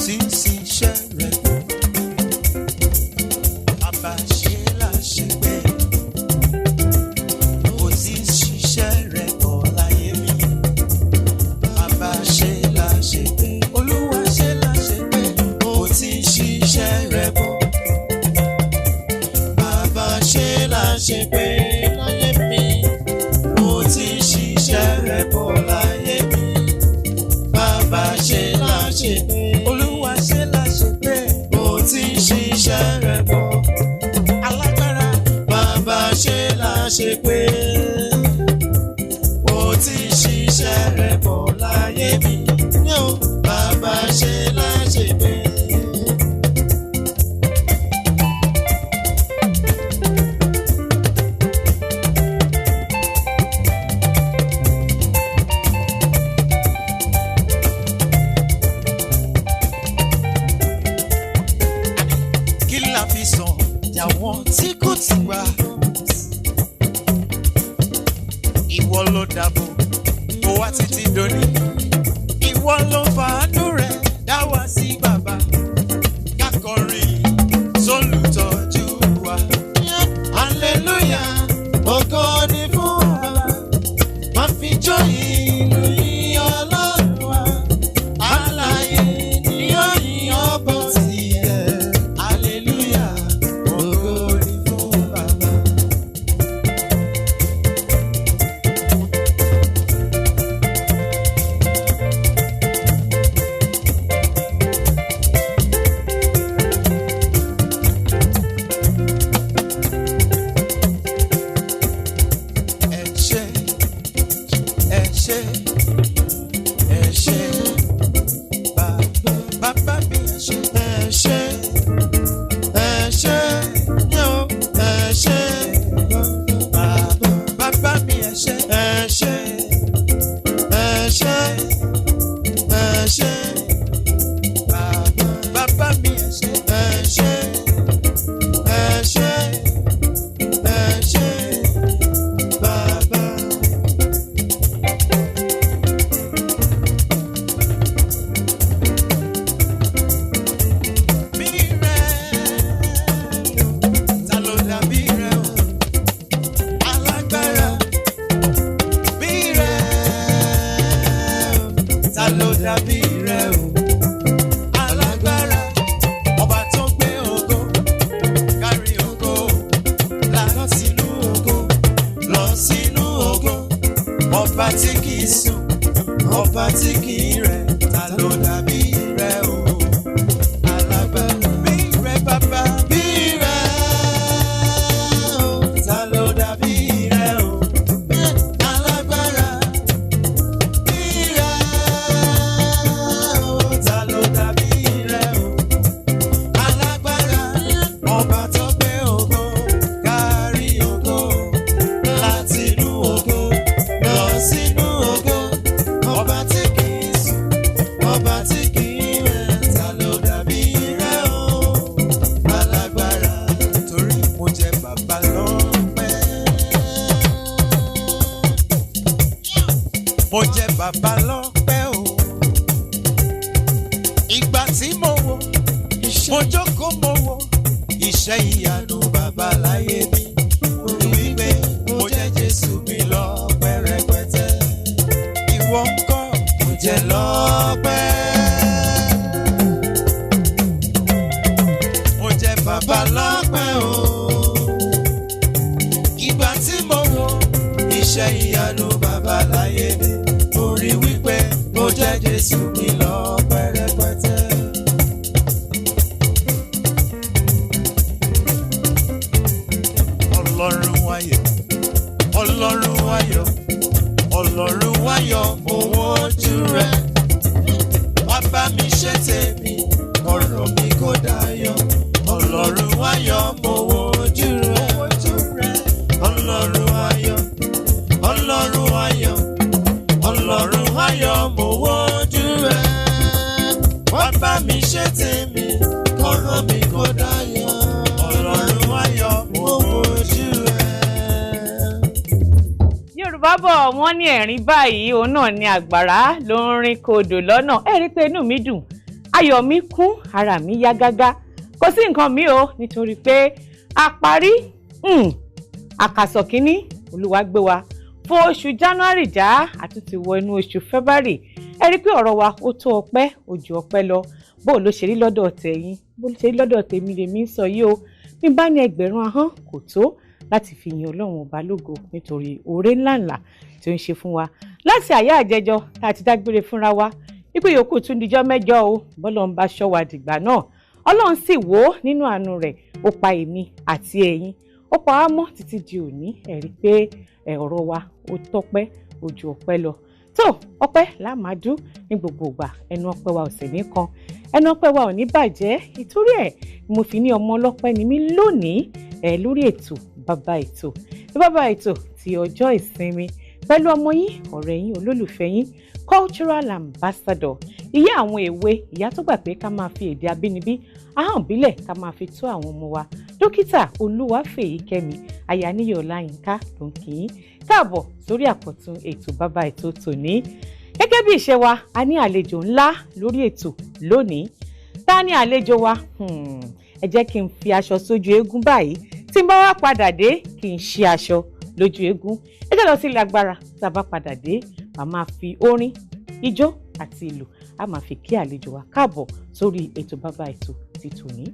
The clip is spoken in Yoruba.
ti ń ṣiṣẹ́ rẹ̀ bọ̀. Bàbá ṣe láṣẹ pé ó ti ń ṣiṣẹ́ rẹ̀ bọ̀ láyé mi. Bàbá ṣe láṣẹ pé Olúwa ṣe láṣẹ pé ó ti ń ṣiṣẹ́ rẹ̀ bọ̀. Bàbá ṣe láṣẹ pé láyé mi ó ti ń ṣiṣẹ́ rẹ̀ bọ̀ láyé mi. Bàbá ṣe láṣẹ pé Olúwa ṣe láṣẹ pé ó ti ń ṣiṣẹ́ rẹ̀ bọ̀. Alágbára bàbá ṣe láṣẹ pé ó ti ń ṣiṣẹ́ rẹ̀ bọ̀ láyé mi. Bàbá ṣe láṣẹ pé. Àwọn tí kò ti wá ìwọ ló dàbò kó wá títí dòní. Ìwọ ló fàánú rẹ̀ dá wa sí bàbá kákọrin sólùtọ́jú wa. Hallelujah, ògo ni fún bàbá, má fi jó ìlú yìn Ọlọ́run wa. Alààyè ni ó yìn ọba tiẹ̀. Hallelujah. Mo jẹ́ bàbá lọ́pẹ́ o. Ìgbà tí mo wò, mo jókòó mo wò iṣẹ́ ìyanu bàbá láyé mi. Mo rí wípé mo jẹ́ Jésù mi lọ́pẹ́ rẹpẹtẹ. Ìwọ ńkọ́ mo jẹ́ lọ́pẹ́. Mo jẹ́ bàbá lọ́pẹ́ o. Ìgbà tí mo wò iṣẹ́ ìyanu bàbá láyé mi. Mo rí wípé mo jẹ́ Jésù mi lọ́pẹ́ rẹpẹtẹ. Ọlọ́run ayọ̀, Ọlọ́run ayọ̀, Ọlọ́run ayọ̀, mo wojú rẹ̀. Wá bá mi ṣe tèmi, ọ̀rọ̀ mi kò dayọ̀. Ọlọ́run ayọ̀, mo wojú rẹ̀. Ọlọ́run ayọ̀, Ọlọ́run ayọ̀, Ọlọ́run ayọ̀, mo wojú rẹ̀. Wá bá mi ṣe tèmi, ọ̀rọ̀ mi kò dayọ̀. Ọlọ́run ayọ̀, mo wojú rẹ̀. Yorùbá bọ̀ wọ́n ní ẹ̀rín báyìí òun náà ni àgbàrá ló ń rin kodò lọ́nà. Ẹ̀rí pé inú mi dùn. ayọ̀ mi kún, ara mi yá gágá, kò sí nǹkan mi o nítorí pé a parí àkàsọ̀ kínní Olúwa gbé wa fún oṣù January já àtúntì wọ inú oṣù February. Ẹ rí pé ọ̀rọ̀ wa ó tó ọpẹ́, ó ju ọpẹ́ lọ. Bó ló ṣe rí lọ́dọ̀ tẹ̀yin, bó ló ṣe rí lọ́dọ̀ tèmi lèmi ń sọ yìí o. Bí bá ní ẹgbẹ̀rún ahọ́n kò tó láti fi yin Ọlọ́run ọba lógo nítorí oore ńláńlá tí ó ń ṣe fún wa. Láti àyà àjẹjọ tá a ti dágbére fúnra wa wípé yòókù tún dijọ́ mẹ́jọ o, bọ́lọ́run bá ṣọ́ wa dìgbà náà. Ọlọ́run sì wò ó nínú àánú rẹ̀, ó pa èmi àti ẹ̀yin, ó pa á mọ́ títí di òní. Ẹ rí pé ọ̀rọ̀ wa ó tọ́pẹ́, ó ju ọpẹ́ lọ. Tó ọpẹ́ la máa dú ní gbogbo ìgbà, ẹnu ọpẹ́ wa ò sì ní kan, ẹnu ọpẹ́ wa ò ní bàjẹ́. Ìtorí ẹ̀ mo fi ní ọmọ ọlọ́pẹ́ ni mí lónìí lórí ètò bàbá ètò ti ọjọ́ ìsinmi pẹ̀lú ọmọ yín, ọ̀rẹ́ yín, olólùfẹ́ yín, cultural ambassador, ìyá àwọn èwe, ìyá tó gbà pé ká máa fi èdè abínibí ahọ́n ìbílẹ̀ ká máa fi tó àwọn ọmọ wa, dókítà Feyikemi Ayaníyì Ọláyínká ló ń kí yín káàbọ̀ sórí àkọ́tún ètò bàbá ètò tòní. Gẹ́gẹ́ bí ìṣe wa, a ní àlejò ńlá lórí ètò lónìí. Ta ni àlejò wa? Ẹ jẹ́ kí n fi aṣọ sójú eégún báyìí, tí n bá wá padà dé kí n ṣí aṣọ lójú eégún. Ẹ jẹ́ lọ sí ilé agbára, tá a bá padà dé a máa fi orin, ijó àti ìlù a máa fi kí àlejò wa káàbọ̀ sórí ètò bàbá ètò ti tòní.